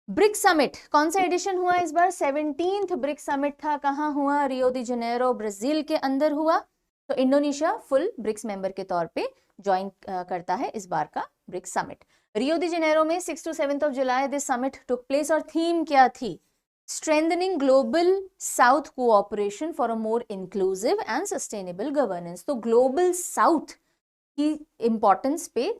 BRICS summit कौन सा addition हुआ इस बार? 17th ब्रिक्स समिट था। कहाँ हुआ? रियो दी जेनेरो, ब्राजील के अंदर हुआ। तो इंडोनेशिया फुल ब्रिक्स मेंबर के तौर पे ज्वाइन करता है इस बार का ब्रिक्स समिट। रियो दी जेनेरो में 6 to 7 July this summit took place और थीम क्या थी? Strengthening global south cooperation for a more inclusive and sustainable governance. तो ग्लोबल साउथ की इंपॉर्टेंस पे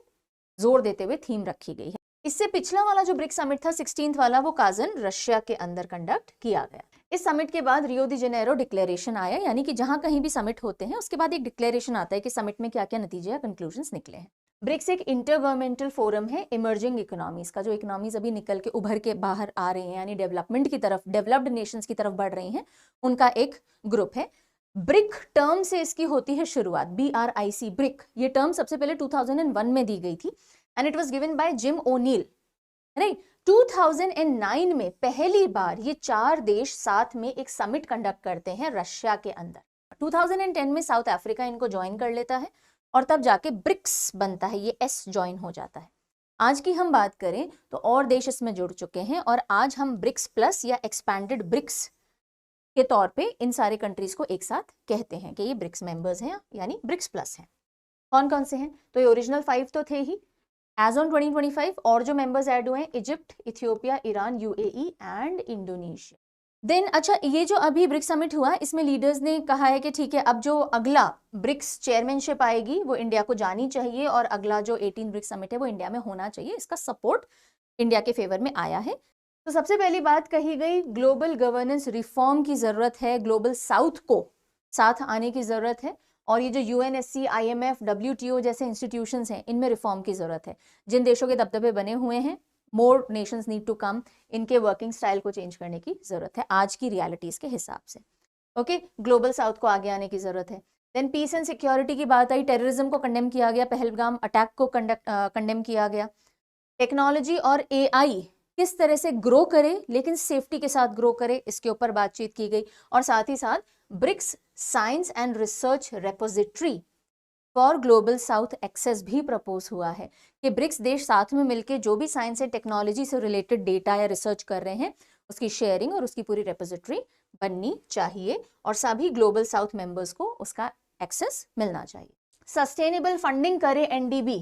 जोर देते हुए थीम रखी गई है। इससे पिछला वाला जो ब्रिक्स समिट था 16th वाला, वो काजन रशिया के अंदर कंडक्ट किया गया। इस समिट के बाद रियो दी जेनेरो डिक्लेरेशन आया, यानी कि जहां कहीं भी समिट होते हैं उसके बाद एक डिक्लेरेशन आता है कि समिट में क्या क्या नतीजे या कंक्लूजन्स निकले हैं। ब्रिक्स एक इंटर गवर्नमेंटल फोरम है इमर्जिंग इकोनॉमीज का, जो इकोनॉमीज अभी निकल के उभर के बाहर आ रही हैं, यानी डेवलपमेंट की तरफ, डेवलप्ड नेशंस की तरफ बढ़ रही हैं, उनका एक ग्रुप है। ब्रिक टर्म से इसकी होती है शुरुआत, BRIC ब्रिक। ये टर्म सबसे पहले 2001 में दी गई थी and it was given by Jim O'Neill, right. 2009 में पहली बार ये 4 देश साथ में एक समिट कंडक्ट करते हैं रशिया के अंदर। 2010 में साउथ अफ्रीका इनको ज्वाइन कर लेता है और तब जाके ब्रिक्स बनता है, ये S ज्वाइन हो जाता है। आज की हम बात करें तो और देश इसमें जुड़ चुके हैं और आज हम ब्रिक्स प्लस या एक्सपैंडेड ब्रिक्स के तौर पे इन सारे कंट्रीज को एक साथ कहते हैं कि ये ब्रिक्स मेंबर्स हैं, यानी ब्रिक्स प्लस हैं। कौन कौन से हैं? तो ये ओरिजिनल 5 तो थे ही। एज ऑन 2025 और जो मेंबर्स ऐड हुए हैं, Egypt, Ethiopia, Iran, UAE and Indonesia. Then अच्छा, ये जो अभी ब्रिक्स समिट हुआ इसमें लीडर्स ने कहा है कि ठीक है, अब जो अगला ब्रिक्स चेयरमैनशिप आएगी वो इंडिया को जानी चाहिए और अगला जो 18 ब्रिक्स समिट है वो इंडिया में होना चाहिए। इसका सपोर्ट इंडिया के फेवर में आया है। तो सबसे पहली बात कही गई, ग्लोबल गवर्नेंस रिफॉर्म की जरूरत है, ग्लोबल साउथ को साथ आने की जरूरत है और ये जो UNSC, IMF, WTO जैसे इंस्टीट्यूशंस हैं, इनमें रिफॉर्म की जरूरत है। जिन देशों के दबदबे बने हुए हैं, मोर नेशंस नीड टू कम, इनके वर्किंग स्टाइल को चेंज करने की जरूरत है आज की रियलिटीज के हिसाब से। ओके, ग्लोबल साउथ को आगे आने की जरूरत है। देन पीस एंड सिक्योरिटी की बात आई, टेररिज्म को कंडेम किया गया, पहलगाम अटैक को कंडेम किया गया। टेक्नोलॉजी और AI किस तरह से ग्रो करे लेकिन सेफ्टी के साथ ग्रो करे, इसके ऊपर बातचीत की गई। और साथ ही साथ BRICS science and research repository for global south access भी प्रपोज हुआ है कि ब्रिक्स देश साथ में मिलकर जो भी साइंस एंड टेक्नोलॉजी से रिलेटेड डेटा या रिसर्च कर रहे हैं उसकी शेयरिंग और उसकी पूरी रेपोजिटरी बननी चाहिए और सभी ग्लोबल साउथ मेंबर्स को उसका एक्सेस मिलना चाहिए। सस्टेनेबल फंडिंग करे NDB,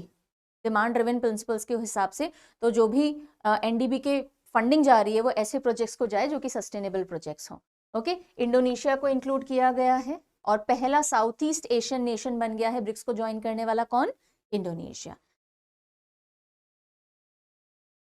डिमांड ड्रिवन प्रिंसिपल्स के हिसाब से। तो जो भी NDB के फंडिंग जा रही है वो ऐसे प्रोजेक्ट्स को जाए जो कि सस्टेनेबल प्रोजेक्ट्स हों। ओके, इंडोनेशिया को इंक्लूड किया गया है और पहला साउथ ईस्ट एशियन नेशन बन गया है ब्रिक्स को ज्वाइन करने वाला। कौन? इंडोनेशिया।